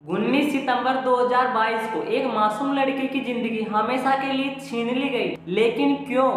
19 सितंबर 2022 को एक मासूम लड़की की जिंदगी हमेशा के लिए छीन ली गई। लेकिन क्यों?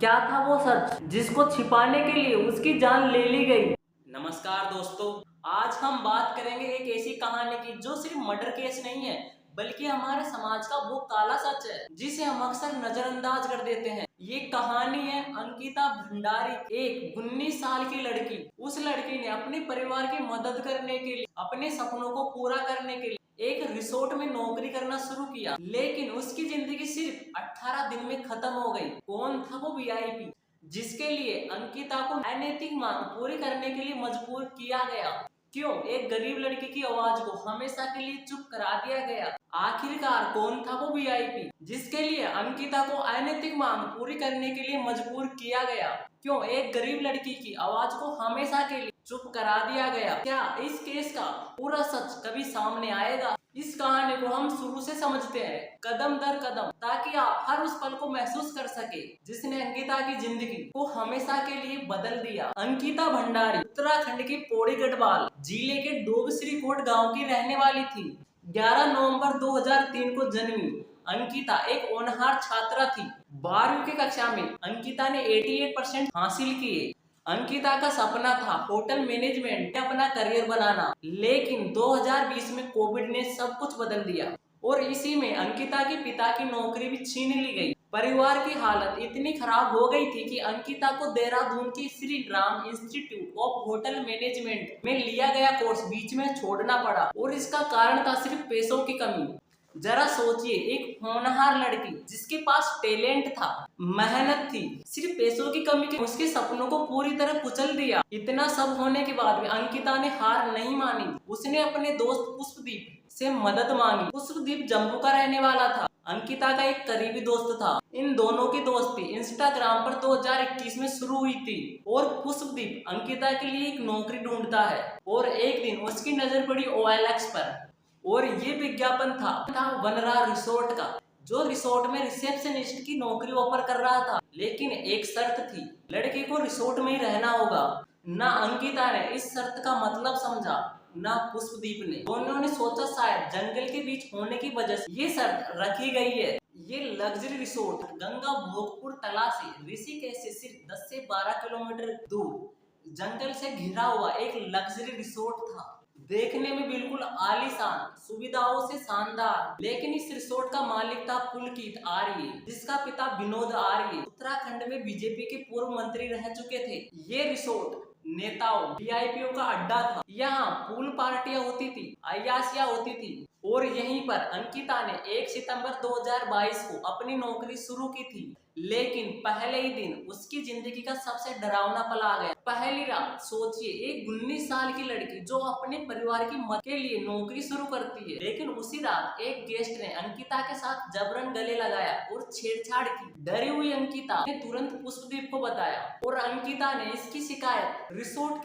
क्या था वो सच जिसको छिपाने के लिए उसकी जान ले ली गई? नमस्कार दोस्तों, आज हम बात करेंगे एक ऐसी कहानी की जो सिर्फ मर्डर केस नहीं है बल्कि हमारे समाज का वो काला सच है जिसे हम अक्सर नजरअंदाज कर देते हैं। ये कहानी है अंकिता भंडारी, एक 19 साल की लड़की। उस लड़की ने अपने परिवार की मदद करने के लिए, अपने सपनों को पूरा करने के लिए एक रिसोर्ट में नौकरी करना शुरू किया। लेकिन उसकी जिंदगी सिर्फ 18 दिन में खत्म हो गई। कौन था वो वीआईपी जिसके लिए अंकिता को अनैतिक मांग पूरी करने के लिए मजबूर किया गया? क्यों एक गरीब लड़की की आवाज को हमेशा के लिए चुप करा दिया गया? आखिरकार कौन था वो वीआईपी जिसके लिए अंकिता को अनैतिक मांग पूरी करने के लिए मजबूर किया गया? क्यों एक गरीब लड़की की आवाज को हमेशा के लिए चुप करा दिया गया? क्या इस केस का पूरा सच कभी सामने आएगा? इस कहानी को हम शुरू से समझते हैं, कदम दर कदम, ताकि आप हर उस पल को महसूस कर सके जिसने अंकिता की जिंदगी को हमेशा के लिए बदल दिया। अंकिता भंडारी उत्तराखंड के पौड़ी गढ़वाल जिले के डोबश्री कोट गांव की रहने वाली थी। 11 नवंबर 2003 को जन्मी अंकिता एक होनहार छात्रा थी। 12वीं की कक्षा में अंकिता ने 88% हासिल किए। अंकिता का सपना था होटल मैनेजमेंट में अपना करियर बनाना, लेकिन 2020 में कोविड ने सब कुछ बदल दिया और इसी में अंकिता के पिता की नौकरी भी छीन ली गई। परिवार की हालत इतनी खराब हो गई थी कि अंकिता को देहरादून के Shri Ram institute of hotel management में लिया गया कोर्स बीच में छोड़ना पड़ा और इसका कारण था सिर्फ पैसों की कमी। जरा सोचिए, एक होनहार लड़की जिसके पास टैलेंट था, मेहनत थी, सिर्फ पैसों की कमी के उसके सपनों को पूरी तरह कुचल दिया। इतना सब होने के बाद भी अंकिता ने हार नहीं मानी। उसने अपने दोस्त पुष्पदीप से मदद मांगी। पुष्पदीप जम्मू का रहने वाला था, अंकिता का एक करीबी दोस्त था। इन दोनों की दोस्ती इंस्टाग्राम पर 2021 में शुरू हुई थी और पुष्पदीप अंकिता के लिए एक नौकरी ढूंढता है और एक दिन उसकी नजर पड़ी OLX पर और ये विज्ञापन था वनरा रिसोर्ट का, जो रिसोर्ट में रिसेप्शनिस्ट की नौकरी ऑफर कर रहा था। लेकिन एक शर्त थी, लड़की को रिसोर्ट में ही रहना होगा। ना अंकिता ने इस शर्त का मतलब समझा, ना पुष्पदीप ने। दोनों ने सोचा शायद जंगल के बीच होने की वजह से ये शर्त रखी गई है। ये लग्जरी रिसोर्ट गंगा भोगपुर तला से ऋषिकेश से सिर्फ 10 से 12 किलोमीटर दूर जंगल से घिरा हुआ एक लग्जरी रिसोर्ट था। देखने में बिल्कुल आलीशान, सुविधाओं से शानदार। लेकिन इस रिसोर्ट का मालिक था पुलकित आर्य, जिसका पिता विनोद आर्य उत्तराखंड में बीजेपी के पूर्व मंत्री रह चुके थे। ये रिसोर्ट नेताओं वीआईपीओ का अड्डा था। यहाँ पूल पार्टियां होती थी, अय्याशियां होती थी और यहीं पर अंकिता ने 1 सितंबर 2022 को अपनी नौकरी शुरू की थी। लेकिन पहले ही दिन उसकी जिंदगी का सबसे डरावना पल आ गया। पहली रात, सोचिए, एक 19 साल की लड़की जो अपने परिवार की मदद के लिए नौकरी शुरू करती है, लेकिन उसी रात एक गेस्ट ने अंकिता के साथ जबरन गले लगाया और छेड़छाड़ की। डरी हुई अंकिता ने तुरंत पुष्पदीप को बताया और अंकिता ने इसकी शिकायत रिसोर्ट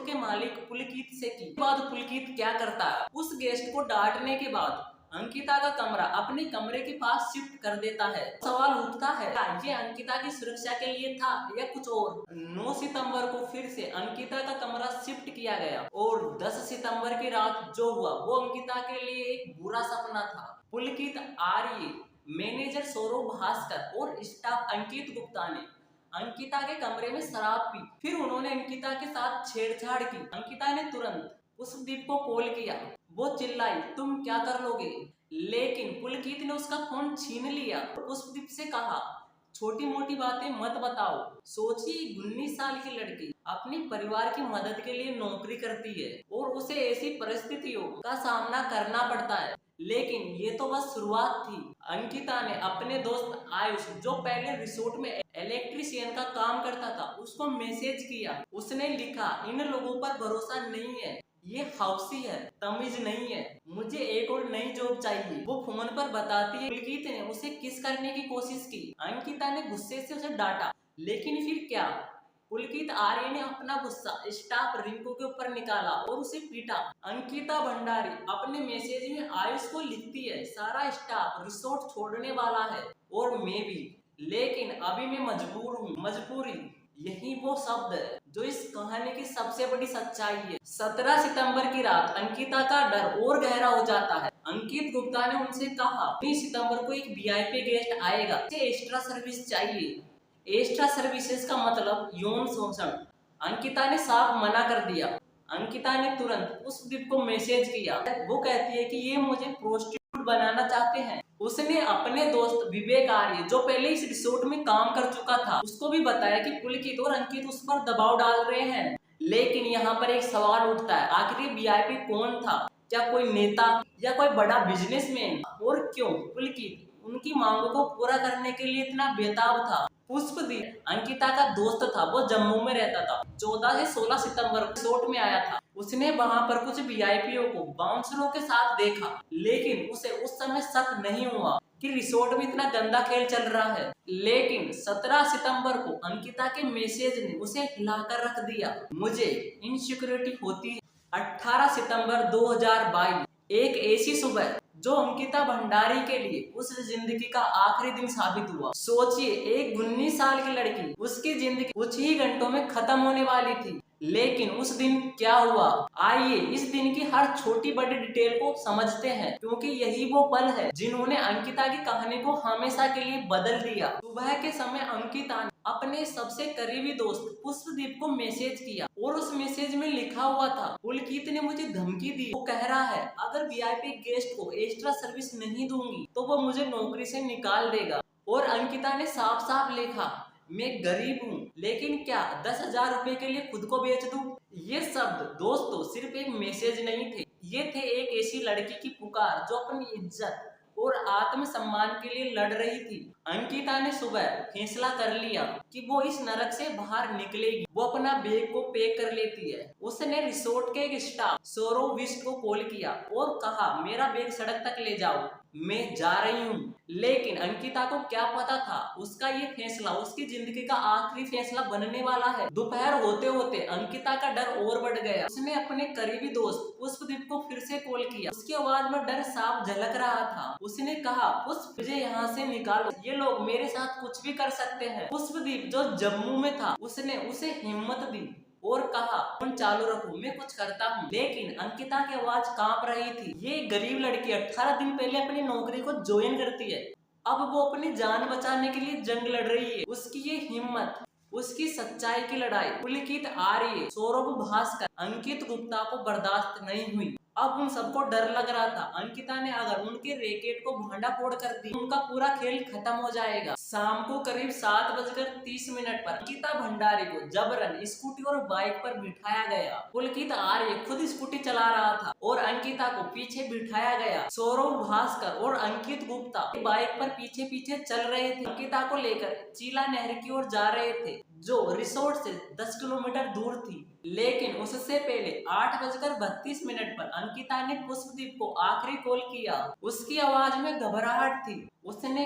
के मालिक पुलकित से की। बाद पुलकित क्या करता है, उस गेस्ट को डांटने के बाद अंकिता का कमरा अपने कमरे के पास शिफ्ट कर देता है। सवाल उठता है, क्या ये अंकिता की सुरक्षा के लिए था या कुछ और? 9 सितंबर को फिर से अंकिता का कमरा शिफ्ट किया गया और 10 सितंबर की रात जो हुआ वो अंकिता के लिए एक बुरा सपना था। पुलकित आर्य, मैनेजर सौरभ भास्कर और स्टाफ अंकित गुप्ता ने अंकिता के कमरे में शराब पी। फिर उन्होंने अंकिता के साथ छेड़छाड़ की। अंकिता ने तुरंत पुष्पदीप को कॉल किया। वो चिल्लाई, तुम क्या कर लोगे? लेकिन पुलकित ने उसका फोन छीन लिया। पुष्पदीप से कहा, छोटी मोटी बातें मत बताओ। सोचिए, 19 साल की लड़की अपने परिवार की मदद के लिए नौकरी करती है और उसे ऐसी परिस्थितियों का सामना करना पड़ता है। लेकिन ये तो बस शुरुआत थी। अंकिता ने अपने दोस्त आयुष, जो पहले रिसोर्ट में इलेक्ट्रीशियन का काम करता था, उसको मैसेज किया। उसने लिखा, इन लोगों पर भरोसा नहीं है, ये हौसी है, तमीज नहीं है, मुझे एक और नई जॉब चाहिए। वो फोन पर बताती है पुलकित ने उसे किस करने की कोशिश की। अंकिता ने गुस्से से उसे डांटा, लेकिन फिर क्या? पुलकित आर्य ने अपना गुस्सा स्टाफ रिंकू के ऊपर निकाला और उसे पीटा। अंकिता भंडारी अपने मैसेज में आयुष को लिखती है, सारा स्टाफ रिसोर्ट छोड़ने वाला है और मैं भी, लेकिन अभी मैं मजबूर हूँ। मजबूरी, यही वो शब्द है जो इस कहानी की सबसे बड़ी सच्चाई है। 17 सितंबर की रात अंकिता का डर और गहरा हो जाता है। अंकित गुप्ता ने उनसे कहा 19 सितंबर को एक वीआईपी गेस्ट आएगा, उसे एक्स्ट्रा सर्विस चाहिए। एक्स्ट्रा सर्विसेज का मतलब यौन शोषण। अंकिता ने साफ मना कर दिया। अंकिता ने तुरंत पुष्पदीप को मैसेज किया। वो कहती है कि ये मुझे प्रोस्टिट्यूट बनाना चाहते हैं। उसने अपने दोस्त विवेक आर्य, जो पहले इस रिसोर्ट में काम कर चुका था, उसको भी बताया कि पुलकित और अंकित उस पर दबाव डाल रहे हैं। लेकिन यहाँ पर एक सवाल उठता है, आखिर ये वीआईपी कौन था? क्या कोई नेता या कोई बड़ा बिजनेसमैन? और क्यों पुलकित उनकी मांगों को पूरा करने के लिए इतना बेताब था? पुष्पदीप अंकिता का दोस्त था, वो जम्मू में रहता था। 14 से 16 सितंबर को रिसोर्ट में आया था। उसने वहां पर कुछ वीआईपीओ को बाउंसरों के साथ देखा, लेकिन उसे उस समय शक नहीं हुआ कि रिसोर्ट में इतना गंदा खेल चल रहा है। लेकिन 17 सितंबर को अंकिता के मैसेज ने उसे हिलाकर रख दिया। मुझे इनसिक्योरिटी होती है। 18 सितंबर 2022 एक ऐसी सुबह जो अंकिता भंडारी के लिए उस जिंदगी का आखिरी दिन साबित हुआ। सोचिए, एक 19 साल की लड़की, उसकी जिंदगी कुछ ही घंटों में खत्म होने वाली थी। लेकिन उस दिन क्या हुआ, आइए इस दिन की हर छोटी बड़ी डिटेल को समझते हैं, क्योंकि यही वो पल है जिन्होंने अंकिता की कहानी को हमेशा के लिए बदल दिया। सुबह के समय अंकिता ने अपने सबसे करीबी दोस्त पुष्पदीप को मैसेज किया और उस मैसेज में लिखा हुआ था, पुलकित ने मुझे धमकी दी। वो कह रहा है अगर वीआईपी गेस्ट को एक्स्ट्रा सर्विस नहीं दूंगी तो वो मुझे नौकरी से निकाल देगा। और अंकिता ने साफ साफ लिखा, मैं गरीब हूँ, लेकिन क्या 10,000 रुपए के लिए खुद को बेच दूं? ये शब्द दोस्तों सिर्फ एक मैसेज नहीं थे, ये थे एक ऐसी लड़की की पुकार जो अपनी इज्जत और आत्मसम्मान के लिए लड़ रही थी। अंकिता ने सुबह फैसला कर लिया कि वो इस नरक से बाहर निकलेगी। वो अपना बैग को पैक कर लेती है। उसने रिसोर्ट के एक स्टाफ सौरव विष्ट को कॉल किया और कहा, मेरा बैग सड़क तक ले जाओ, मैं जा रही हूँ। लेकिन अंकिता को क्या पता था, उसका ये फैसला उसकी जिंदगी का आखिरी फैसला बनने वाला है। दोपहर होते होते अंकिता का डर और बढ़ गया। उसने अपने करीबी दोस्त पुष्पदीप को फिर से कॉल किया। उसकी आवाज में डर साफ झलक रहा था। उसने कहा, पुष्प मुझे यहाँ से निकालो, ये लोग मेरे साथ कुछ भी कर सकते हैं। पुष्पदीप जो जम्मू में था, उसने उसे हिम्मत दी और कहा, फोन चालू रखो, मैं कुछ करता हूँ। लेकिन अंकिता की आवाज कांप रही थी। ये गरीब लड़की 18 दिन पहले अपनी नौकरी को ज्वाइन करती है, अब वो अपनी जान बचाने के लिए जंग लड़ रही है। उसकी ये हिम्मत, उसकी सच्चाई की लड़ाई पुलकित आर्य, सौरभ भास्कर, अंकित गुप्ता को बर्दाश्त नहीं हुई। अब उन सबको डर लग रहा था, अंकिता ने अगर उनके रैकेट को भांडा फोड़ कर दी, उनका पूरा खेल खत्म हो जाएगा। शाम को करीब 7:30 पर अंकिता भंडारी को जबरन स्कूटी और बाइक पर बिठाया गया। पुलकित आर्य खुद स्कूटी चला रहा था और अंकिता को पीछे बिठाया गया। सौरभ भास्कर और अंकित गुप्ता बाइक पर पीछे पीछे चल रहे थे। अंकिता को लेकर चीला नहर की ओर जा रहे थे, जो रिसोर्ट से 10 किलोमीटर दूर थी। लेकिन उससे पहले 8:32 पर अंकिता ने पुष्पदीप को आखिरी कॉल किया। उसकी आवाज में घबराहट थी। उसने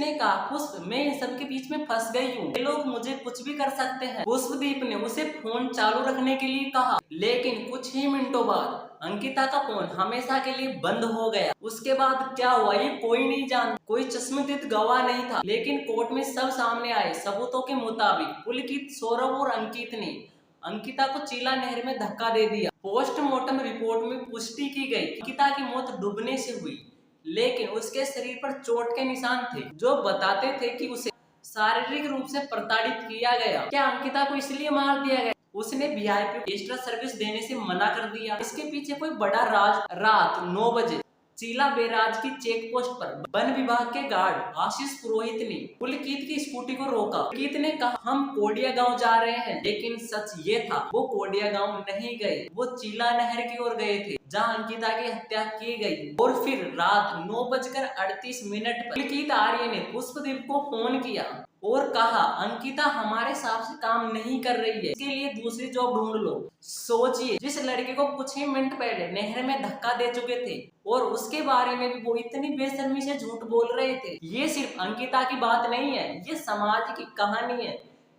कहा, पुष्प, मैं इन सब के बीच में फंस गई हूँ, ये लोग मुझे कुछ भी कर सकते हैं। पुष्पदीप ने उसे फोन चालू रखने के लिए कहा, लेकिन कुछ ही मिनटों बाद अंकिता का फोन हमेशा के लिए बंद हो गया। उसके बाद क्या हुआ ये कोई नहीं जानता, कोई चश्मदीद गवाह नहीं था। लेकिन कोर्ट में सब सामने आए सबूतों के मुताबिक पुलकित, सौरभ और अंकित ने अंकिता को चीला नहर में धक्का दे दिया। पोस्टमार्टम रिपोर्ट में पुष्टि की गई, अंकिता की मौत डूबने से हुई, लेकिन उसके शरीर पर चोट के निशान थे जो बताते थे कि उसे शारीरिक रूप से प्रताड़ित किया गया। क्या अंकिता को इसलिए मार दिया गया? उसने वीआईपी एक्स्ट्रा सर्विस देने से मना कर दिया। इसके पीछे कोई बड़ा राज। रात 9 बजे चीला बैराज की चेक पोस्ट पर वन विभाग के गार्ड आशीष पुरोहित ने पुलकित की स्कूटी को रोका। पुलकित ने कहा, हम कोडिया गांव जा रहे हैं। लेकिन सच ये था, वो कोडिया गांव नहीं गए, वो चीला नहर की ओर गए थे जहां अंकिता की हत्या की गई। और फिर रात 9:38 पर पुलकित आर्य ने पुष्पदीप को फोन किया और कहा, अंकिता हमारे साथ से काम नहीं कर रही है, इसके लिए दूसरी जॉब ढूंढ लो। सोचिए, जिस लड़के को कुछ ही मिनट पहले नहर में धक्का दे चुके थे और उसके बारे में भी वो इतनी बेशर्मी से झूठ बोल रहे थे। ये सिर्फ अंकिता की बात नहीं है, ये समाज की कहानी है।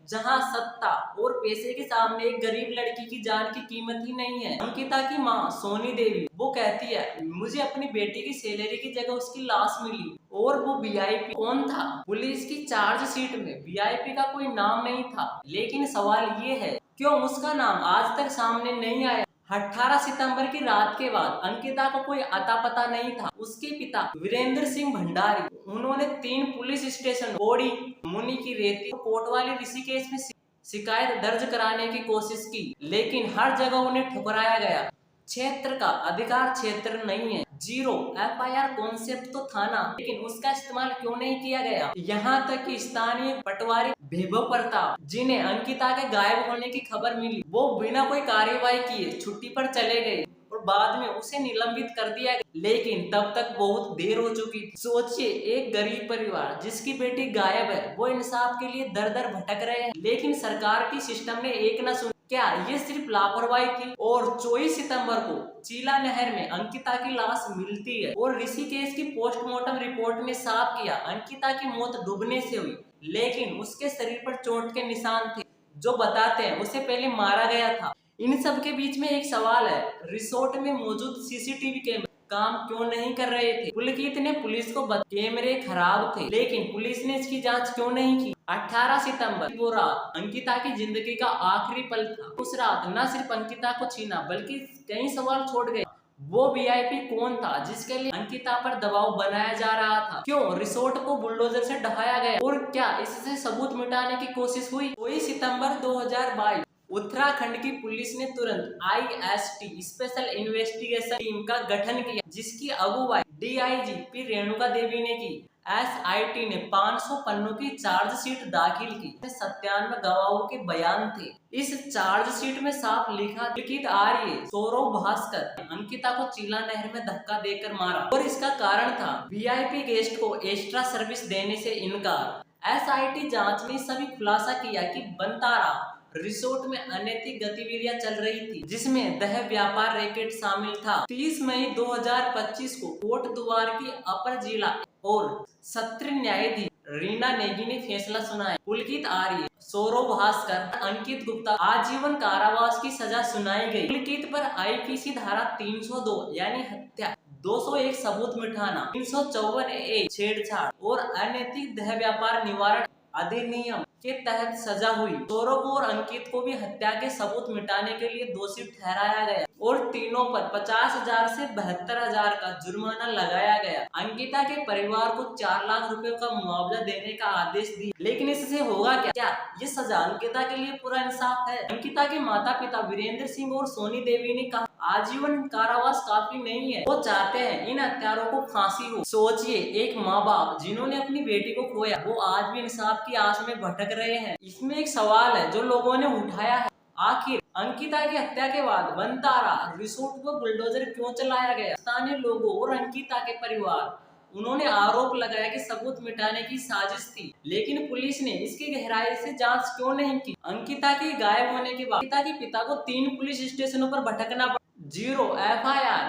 जहां सत्ता और पैसे के सामने एक गरीब लड़की की जान की कीमत ही नहीं है। अंकिता की मां सोनी देवी वो कहती है, मुझे अपनी बेटी की सैलरी की जगह उसकी लाश मिली। और वो वीआईपी कौन था? पुलिस की चार्जशीट में वीआईपी का कोई नाम नहीं था, लेकिन सवाल ये है क्यों उसका नाम आज तक सामने नहीं आया। 18 सितंबर की रात के बाद अंकिता को कोई अता पता नहीं था। उसके पिता वीरेंद्र सिंह भंडारी, उन्होंने 3 पुलिस स्टेशन पौड़ी, मुनि की रेती, कोतवाली, ऋषिकेश में शिकायत दर्ज कराने की कोशिश की, लेकिन हर जगह उन्हें ठुकराया गया। क्षेत्र का अधिकार क्षेत्र नहीं है। 0 एफआईआर कॉन्सेप्ट तो था ना, लेकिन उसका इस्तेमाल क्यों नहीं किया गया। यहाँ तक कि स्थानीय पटवारी वैभव प्रताप, जिन्हें अंकिता के गायब होने की खबर मिली, वो बिना कोई कार्यवाही किए छुट्टी पर चले गए और बाद में उसे निलंबित कर दिया गया। लेकिन तब तक बहुत देर हो चुकी थी। सोचिए, एक गरीब परिवार जिसकी बेटी गायब है, वो इंसाफ के लिए दर दर भटक रहे हैं, लेकिन सरकार की सिस्टम ने एक न सुनी। क्या ये सिर्फ लापरवाही थी? और 24 सितंबर को चीला नहर में अंकिता की लाश मिलती है और ऋषिकेश की पोस्टमार्टम रिपोर्ट ने साफ किया अंकिता की मौत डूबने से हुई, लेकिन उसके शरीर पर चोट के निशान थे जो बताते हैं उसे पहले मारा गया था। इन सब के बीच में एक सवाल है, रिसोर्ट में मौजूद सीसीटीवी कैमरे काम क्यों नहीं कर रहे थे? पुलकित ने पुलिस को कैमरे खराब थे, लेकिन पुलिस ने इसकी जांच क्यों नहीं की? 18 सितंबर वो रात अंकिता की जिंदगी का आखिरी पल था। उस रात न सिर्फ अंकिता को छीना, बल्कि कई सवाल छोड़ गए। वो वीआईपी कौन था जिसके लिए अंकिता पर दबाव बनाया जा रहा था? क्यों रिसोर्ट को बुलडोजर से ढहाया गया? और क्या इससे सबूत मिटाने की कोशिश हुई? 2 सितंबर 2022 उत्तराखंड की पुलिस ने तुरंत आईएसटी स्पेशल इन्वेस्टिगेशन टीम का गठन किया, जिसकी अगुवाई डीआईजी रेणुका देवी ने की। एसआईटी ने 500 पन्नों की चार्जशीट दाखिल की। 97 गवाहों के बयान थे। इस चार्जशीट में साफ लिखा, लिखित आर्य सौरव भास्कर अंकिता को चीला नहर में धक्का देकर मारा और इसका कारण था वीआईपी गेस्ट को एक्स्ट्रा सर्विस देने से इनकार। एसआईटी जांच में सभी खुलासा किया कि बनतारा रिसोर्ट में अनैतिक गतिविधियां चल रही थी, जिसमें दह व्यापार रैकेट शामिल था। 30 मई 2025 को कोट द्वार की अपर जिला और सत्र न्यायाधीश रीना नेगी ने फैसला सुनाया। पुलकित आर्य, सौरव भास्कर, अंकित गुप्ता आजीवन कारावास की सजा सुनाई गई। पुलकित पर आईपीसी धारा 302 यानी हत्या, 201 सबूत मिटाना, 354 ए छेड़छाड़ और अनैतिक दह व्यापार निवारण अधिनियम के तहत सजा हुई। सौरभ और अंकित को भी हत्या के सबूत मिटाने के लिए दोषी ठहराया गया और तीनों पर 50,000 से 72,000 का जुर्माना लगाया गया। अंकिता के परिवार को 4 लाख रुपए का मुआवजा देने का आदेश दिया, लेकिन इससे होगा क्या? क्या ये सजा अंकिता के लिए पूरा इंसाफ है? अंकिता के माता पिता वीरेंद्र सिंह और सोनी देवी ने कहा आजीवन कारावास काफी नहीं है, वो चाहते हैं इन हत्यारों को फांसी हो। सोचिए, एक माँ बाप जिन्होंने अपनी बेटी को खोया, वो आज भी इंसाफ की आस में भटक रहे हैं। इसमें एक सवाल है जो लोगों ने उठाया है, आखिर अंकिता की हत्या के बाद बनतारा रिसोर्ट को बुलडोजर क्यों चलाया गया? स्थानीय लोगों और अंकिता के परिवार, उन्होंने आरोप लगाया कि सबूत मिटाने की साजिश थी, लेकिन पुलिस ने इसकी गहराई से जांच क्यों नहीं की? अंकिता के गायब होने के बाद अंकिता के पिता को 3 पुलिस स्टेशनों पर भटकना पड़ा। 0 एफआईआर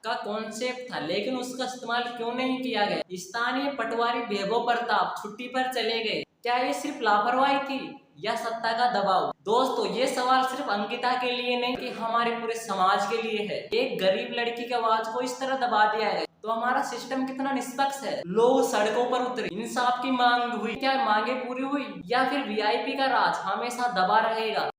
का कॉन्सेप्ट था, लेकिन उसका इस्तेमाल क्यों नहीं किया गया? स्थानीय पटवारी वैभव प्रताप छुट्टी पर चले गए। क्या ये सिर्फ लापरवाही थी या सत्ता का दबाव? दोस्तों, ये सवाल सिर्फ अंकिता के लिए नहीं कि हमारे पूरे समाज के लिए है। एक गरीब लड़की की आवाज को इस तरह दबा दिया गया, तो हमारा सिस्टम कितना निष्पक्ष है? लोग सड़कों पर उतरे, इंसाफ की मांग हुई, क्या मांगे पूरी हुई या फिर वीआईपी का राज हमेशा दबा रहेगा?